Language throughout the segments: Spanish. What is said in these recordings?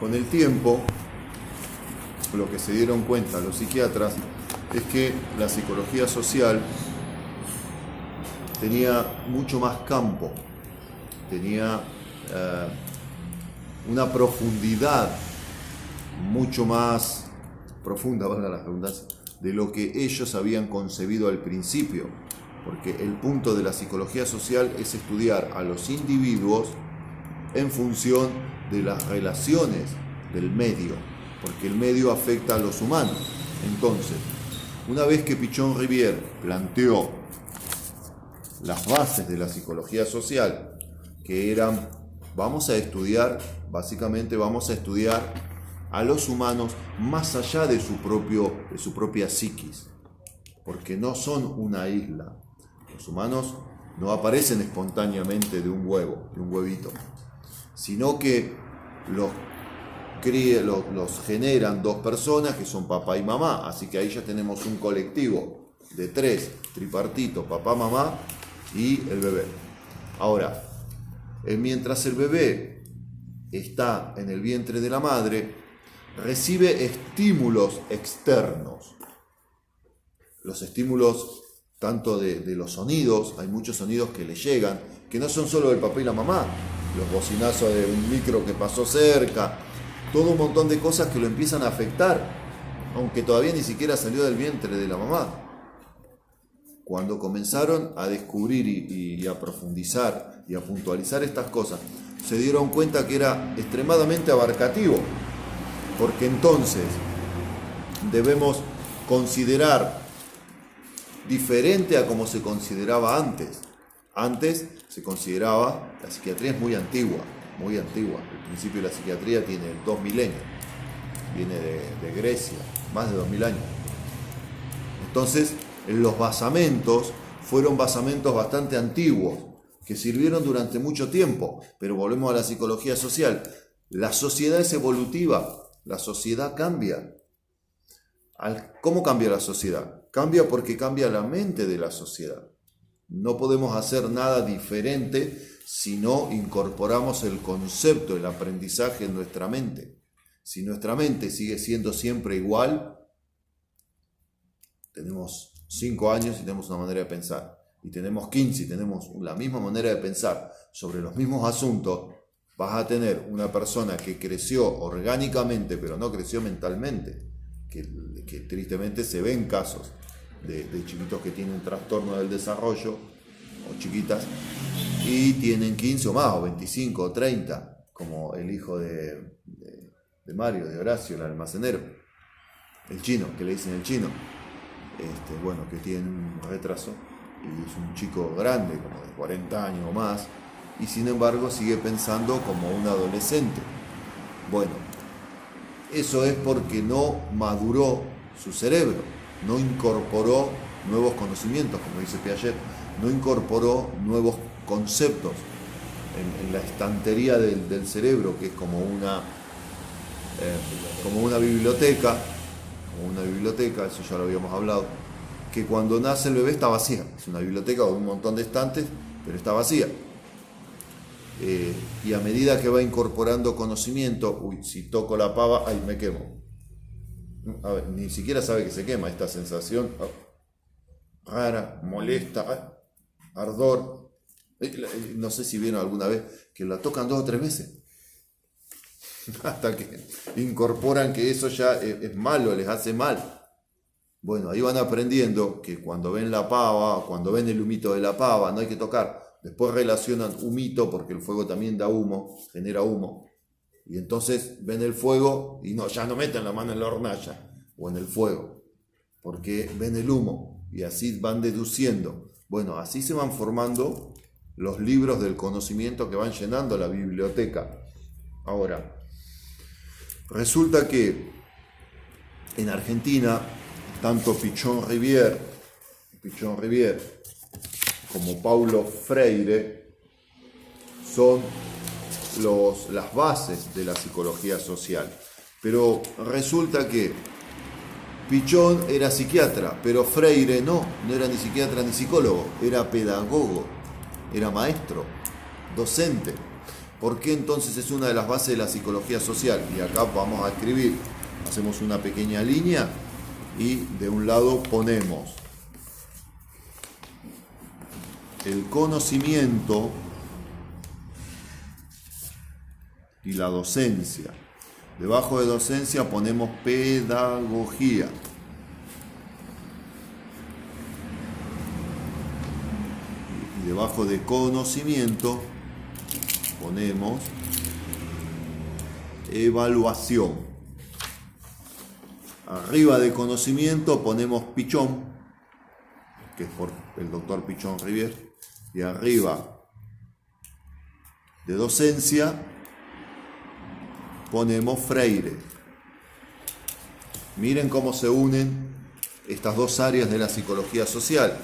Con el tiempo, lo que se dieron cuenta los psiquiatras es que la psicología social tenía mucho más campo, tenía una profundidad mucho más profunda, valga la redundancia, de lo que ellos habían concebido al principio, porque el punto de la psicología social es estudiar a los individuos en función de las relaciones del medio, porque el medio afecta a los humanos. Entonces, una vez que Pichon-Rivière planteó las bases de la psicología social, que eran, básicamente vamos a estudiar a los humanos más allá de su propia psiquis, porque no son una isla. Los humanos no aparecen espontáneamente de un huevo, de un huevito, sino que los generan dos personas que son papá y mamá, así que ahí ya tenemos un colectivo de 3, tripartito, papá, mamá y el bebé. Ahora, mientras el bebé está en el vientre de la madre, recibe estímulos externos. Los estímulos tanto de los sonidos, hay muchos sonidos que le llegan, que no son solo del papá y la mamá, los bocinazos de un micro que pasó cerca, todo un montón de cosas que lo empiezan a afectar, aunque todavía ni siquiera salió del vientre de la mamá. Cuando comenzaron a descubrir y a profundizar y a puntualizar estas cosas, se dieron cuenta que era extremadamente abarcativo, porque entonces debemos considerar diferente a como se consideraba antes. Antes se consideraba, la psiquiatría es muy antigua. El principio de la psiquiatría tiene 2 milenios, viene de Grecia, más de 2000 años. Entonces, los basamentos fueron basamentos bastante antiguos, que sirvieron durante mucho tiempo, pero volvemos a la psicología social. La sociedad es evolutiva, la sociedad cambia. ¿Cómo cambia la sociedad? Cambia porque cambia la mente de la sociedad. No podemos hacer nada diferente si no incorporamos el concepto, el aprendizaje en nuestra mente. Si nuestra mente sigue siendo siempre igual, tenemos 5 años y tenemos una manera de pensar, y tenemos 15 y tenemos la misma manera de pensar sobre los mismos asuntos, vas a tener una persona que creció orgánicamente pero no creció mentalmente, que tristemente se ven casos de chiquitos que tienen trastorno del desarrollo, o chiquitas, y tienen 15 o más, o 25 o 30, como el hijo de Mario, de Horacio, el almacenero, el chino, que le dicen el chino, que tiene un retraso, y es un chico grande, como de 40 años o más, y sin embargo sigue pensando como un adolescente. Bueno, eso es porque no maduró su cerebro, no incorporó nuevos conocimientos, como dice Piaget, no incorporó nuevos conceptos en la estantería del cerebro, que es como una biblioteca, eso ya lo habíamos hablado, que cuando nace el bebé está vacía, es una biblioteca con un montón de estantes, pero está vacía. Y a medida que va incorporando conocimiento, si toco la pava, ¡ay, me quemo! A ver, ni siquiera sabe que se quema, esta sensación rara, molesta, ardor. No sé si vieron alguna vez que la tocan 2 o 3 veces hasta que incorporan que eso ya es malo, les hace mal. Bueno, ahí van aprendiendo que cuando ven la pava, cuando ven el humito de la pava, no hay que tocar. Después relacionan humito, porque el fuego también da humo, genera humo. Y entonces ven el fuego y ya no meten la mano en la hornalla o en el fuego, porque ven el humo y así van deduciendo. Bueno, así se van formando los libros del conocimiento que van llenando la biblioteca. Ahora, resulta que en Argentina, tanto Pichon-Rivière como Paulo Freire son las bases de la psicología social. Pero resulta que Pichon era psiquiatra, pero Freire no era ni psiquiatra ni psicólogo, era pedagogo, era maestro, docente. ¿Por qué entonces es una de las bases de la psicología social? Y acá vamos a escribir, hacemos una pequeña línea y de un lado ponemos el conocimiento y la docencia. Debajo de docencia ponemos pedagogía. Y debajo de conocimiento ponemos evaluación. Arriba de conocimiento ponemos Pichón, que es por el doctor Pichón Rivière. Y arriba de docencia ponemos Freire. Miren cómo se unen estas dos áreas de la psicología social.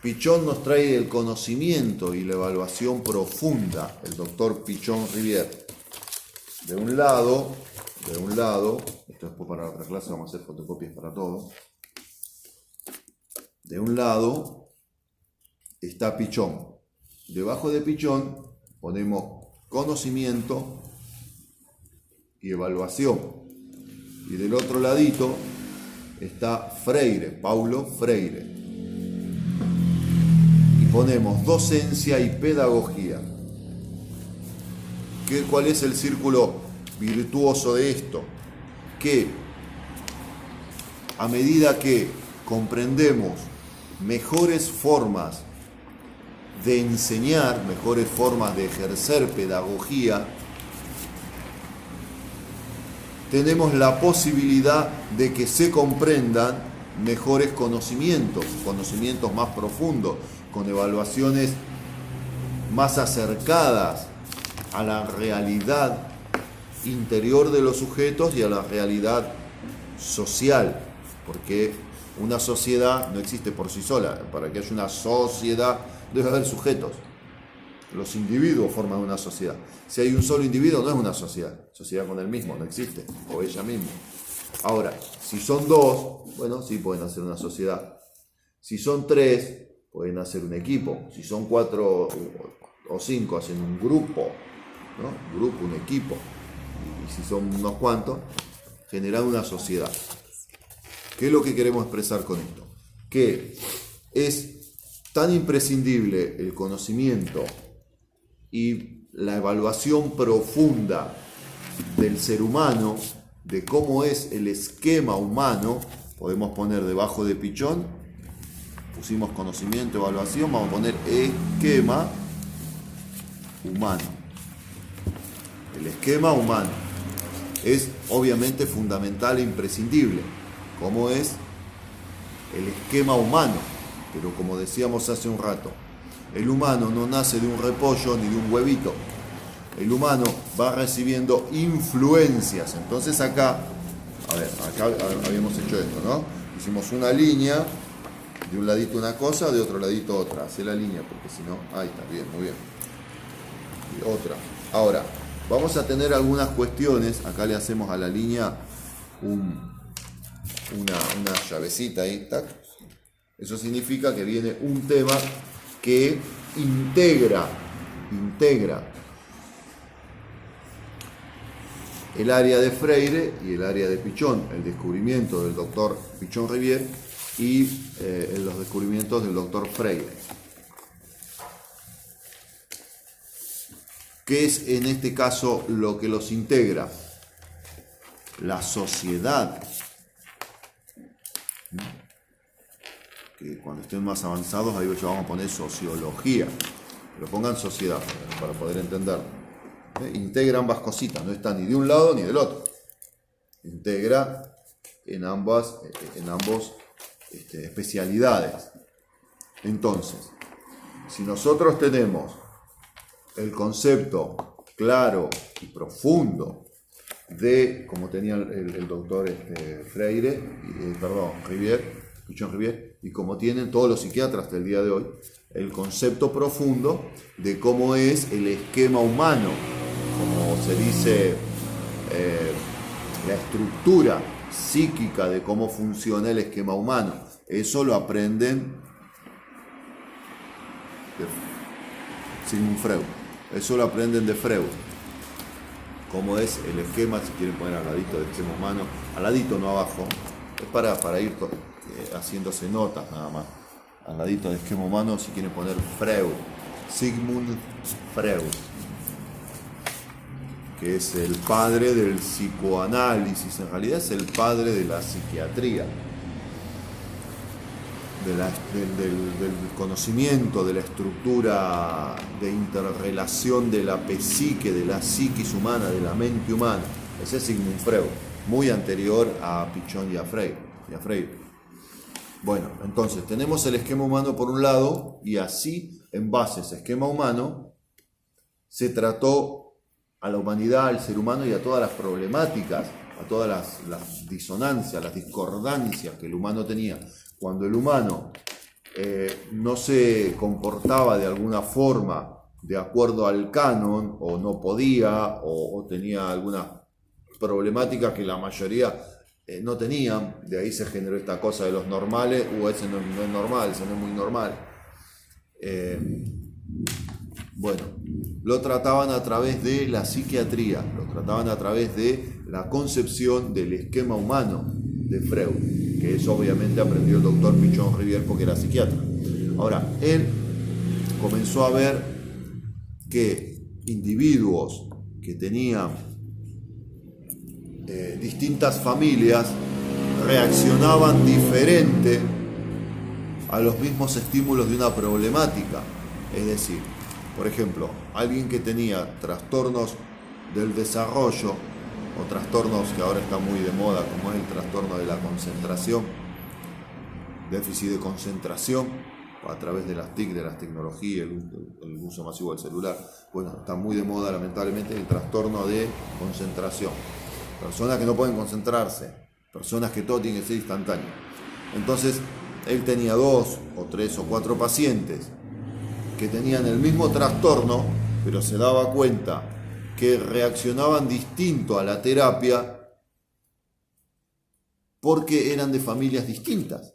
Pichón nos trae el conocimiento y la evaluación profunda, el doctor Pichón Rivière. De un lado, esto después para otra clase vamos a hacer fotocopias para todo. De un lado está Pichón. Debajo de Pichón ponemos conocimiento y evaluación. Y del otro ladito está Freire, Paulo Freire. Y ponemos docencia y pedagogía. ¿Cuál es el círculo virtuoso de esto? Que a medida que comprendemos mejores formas de enseñar, mejores formas de ejercer pedagogía, tenemos la posibilidad de que se comprendan mejores conocimientos más profundos, con evaluaciones más acercadas a la realidad interior de los sujetos y a la realidad social, porque una sociedad no existe por sí sola. Para que haya una sociedad debe haber sujetos. Los individuos forman una sociedad. Si hay un solo individuo no es una sociedad. Sociedad con él mismo, no existe, o ella misma. Ahora, si son dos, bueno, sí pueden hacer una sociedad. Si son tres, pueden hacer un equipo. Si son 4 o 5, hacen un grupo, ¿no? Un grupo, un equipo. Y si son unos cuantos, generan una sociedad. ¿Qué es lo que queremos expresar con esto? Que es tan imprescindible el conocimiento y la evaluación profunda del ser humano, de cómo es el esquema humano. Podemos poner debajo de Pichón, pusimos conocimiento, evaluación, vamos a poner esquema humano. El esquema humano es obviamente fundamental e imprescindible. ¿Cómo es el esquema humano? Pero como decíamos hace un rato, el humano no nace de un repollo ni de un huevito. El humano va recibiendo influencias. Entonces acá habíamos hecho esto, ¿no? Hicimos una línea, de un ladito una cosa, de otro ladito otra. Hacé la línea porque si no, ahí está, bien, muy bien. Y otra. Ahora, vamos a tener algunas cuestiones. Acá le hacemos a la línea una llavecita ahí, tac. Eso significa que viene un tema que integra el área de Freire y el área de Pichón, el descubrimiento del doctor Pichón Rivière y los descubrimientos del doctor Freire. ¿Qué es en este caso lo que los integra? La sociedad. Que cuando estén más avanzados, ahí vamos a poner sociología. Pero pongan sociedad para poder entenderlo. Integra ambas cositas, no está ni de un lado ni del otro. Integra en ambos especialidades. Entonces, si nosotros tenemos el concepto claro y profundo de, como tenía el doctor Freire, Rivière, Pichón Rivière, y como tienen todos los psiquiatras hasta el día de hoy, el concepto profundo de cómo es el esquema humano, como se dice, la estructura psíquica de cómo funciona el esquema humano. Eso lo aprenden de Sigmund Freud. Eso lo aprenden de Freud. Cómo es el esquema, si quieren poner al ladito del esquema humano, al ladito, no abajo. Es para ir haciéndose notas nada más. Al ladito del esquema humano, si quieren poner Freud. Sigmund Freud, que es el padre del psicoanálisis, en realidad es el padre de la psiquiatría, del conocimiento de la estructura de interrelación de la psique, de la psiquis humana, de la mente humana. Ese es Sigmund Freud, muy anterior a Pichon y a Freud. Bueno, entonces tenemos el esquema humano por un lado, y así, en base a ese esquema humano, se trató a la humanidad, al ser humano y a todas las problemáticas, a todas las disonancias, las discordancias que el humano tenía. Cuando el humano no se comportaba de alguna forma de acuerdo al canon, o no podía, o tenía alguna problemática que la mayoría no tenían, de ahí se generó esta cosa de los normales, ese no es normal, ese no es muy normal. Bueno, lo trataban a través de la psiquiatría, lo trataban a través de la concepción del esquema humano de Freud, que eso obviamente aprendió el doctor Pichon Rivière porque era psiquiatra. Ahora, él comenzó a ver que individuos que tenían distintas familias reaccionaban diferente a los mismos estímulos de una problemática. Es decir, por ejemplo, alguien que tenía trastornos del desarrollo o trastornos que ahora están muy de moda, como es el trastorno de la concentración, déficit de concentración a través de las TIC, de las tecnologías, el uso masivo del celular. Bueno, está muy de moda lamentablemente el trastorno de concentración. Personas que no pueden concentrarse, personas que todo tiene que ser instantáneo. Entonces, él tenía 2 o 3 o 4 pacientes que tenían el mismo trastorno, pero se daba cuenta que reaccionaban distinto a la terapia porque eran de familias distintas.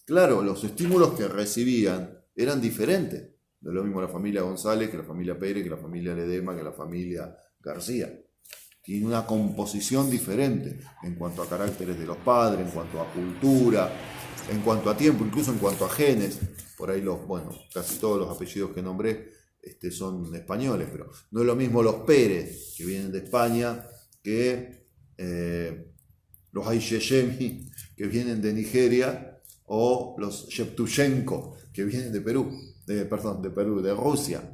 Claro, los estímulos que recibían eran diferentes. No es lo mismo la familia González que la familia Pérez, que la familia Ledema, que la familia García. Tiene una composición diferente en cuanto a caracteres de los padres, en cuanto a cultura, en cuanto a tiempo, incluso en cuanto a genes. Por ahí casi todos los apellidos que nombré son españoles, pero no es lo mismo los Pérez, que vienen de España, que los Ayeshemi, que vienen de Nigeria, o los Shevtushenko, que vienen de de Rusia.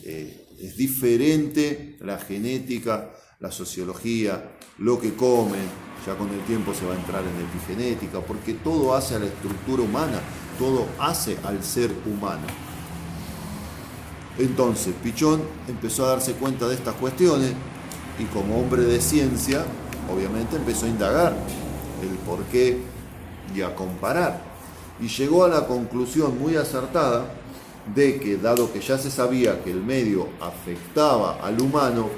Es diferente la genética, la sociología, lo que comen. Ya con el tiempo se va a entrar en epigenética, porque todo hace a la estructura humana, todo hace al ser humano. Entonces, Pichon empezó a darse cuenta de estas cuestiones y como hombre de ciencia, obviamente empezó a indagar el porqué y a comparar. Y llegó a la conclusión muy acertada de que, dado que ya se sabía que el medio afectaba al humano,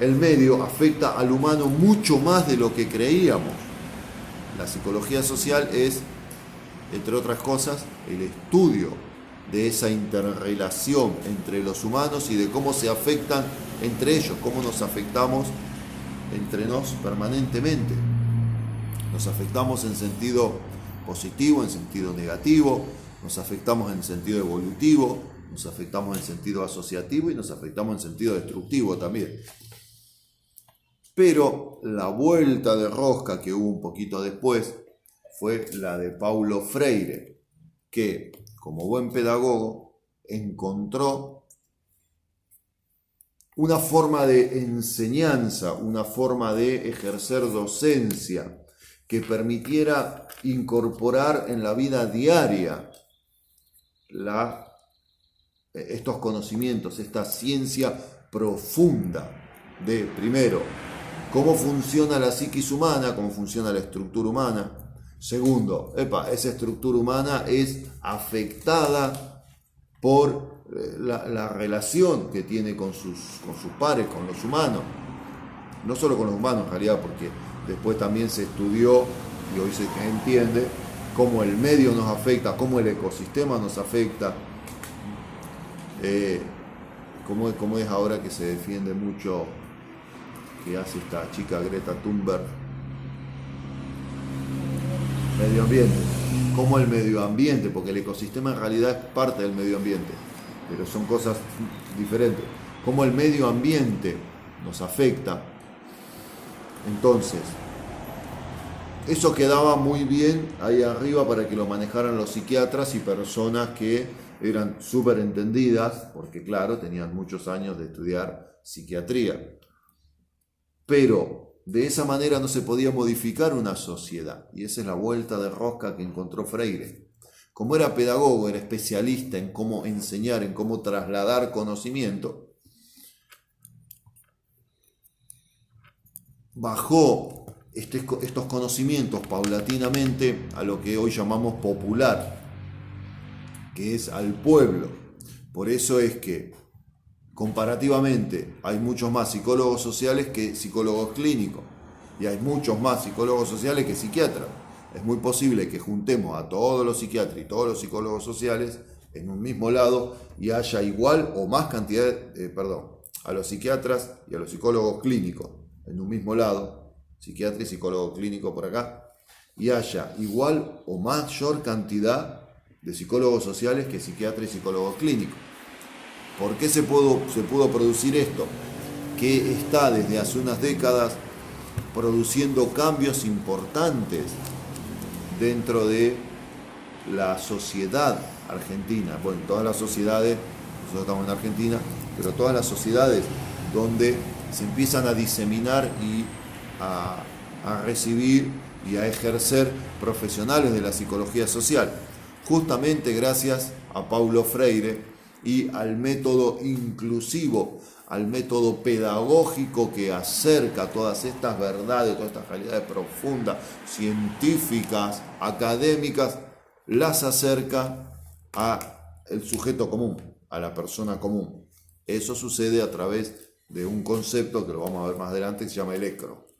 el medio afecta al humano mucho más de lo que creíamos. La psicología social es, entre otras cosas, el estudio de esa interrelación entre los humanos y de cómo se afectan entre ellos, cómo nos afectamos entre nos permanentemente. Nos afectamos en sentido positivo, en sentido negativo, nos afectamos en sentido evolutivo, nos afectamos en sentido asociativo y nos afectamos en sentido destructivo también. Pero la vuelta de rosca que hubo un poquito después fue la de Paulo Freire, que como buen pedagogo encontró una forma de enseñanza, una forma de ejercer docencia que permitiera incorporar en la vida diaria estos conocimientos, esta ciencia profunda de, primero, cómo funciona la psiquis humana, cómo funciona la estructura humana. Segundo, esa estructura humana es afectada por la relación que tiene con sus pares, con los humanos. No solo con los humanos en realidad, porque después también se estudió y hoy se entiende cómo el medio nos afecta, cómo el ecosistema nos afecta. ¿Cómo es ahora que se defiende mucho, que hace esta chica Greta Thunberg? Medio ambiente. ¿Cómo el medio ambiente? Porque el ecosistema en realidad es parte del medio ambiente, pero son cosas diferentes. ¿Cómo el medio ambiente nos afecta? Entonces, eso quedaba muy bien ahí arriba para que lo manejaran los psiquiatras y personas que eran súper entendidas, porque claro, tenían muchos años de estudiar psiquiatría. Pero de esa manera no se podía modificar una sociedad. Y esa es la vuelta de rosca que encontró Freire. Como era pedagogo, era especialista en cómo enseñar, en cómo trasladar conocimiento, bajó estos conocimientos paulatinamente a lo que hoy llamamos popular, que es al pueblo. Por eso es que comparativamente hay muchos más psicólogos sociales que psicólogos clínicos y hay muchos más psicólogos sociales que psiquiatras. Es muy posible que juntemos a todos los psiquiatras y todos los psicólogos sociales en un mismo lado y haya igual o más cantidad, a los psiquiatras y a los psicólogos clínicos en un mismo lado, psiquiatra y psicólogo clínico por acá, y haya igual o mayor cantidad de psicólogos sociales que psiquiatras y psicólogos clínicos. ¿Por qué se pudo producir esto? Que está desde hace unas décadas produciendo cambios importantes dentro de la sociedad argentina. Bueno, todas las sociedades, nosotros estamos en Argentina, pero todas las sociedades donde se empiezan a diseminar y a recibir y a ejercer profesionales de la psicología social, justamente gracias a Paulo Freire y al método inclusivo, al método pedagógico que acerca todas estas verdades, todas estas realidades profundas, científicas, académicas, las acerca al sujeto común, a la persona común. Eso sucede a través de un concepto que lo vamos a ver más adelante que se llama electro.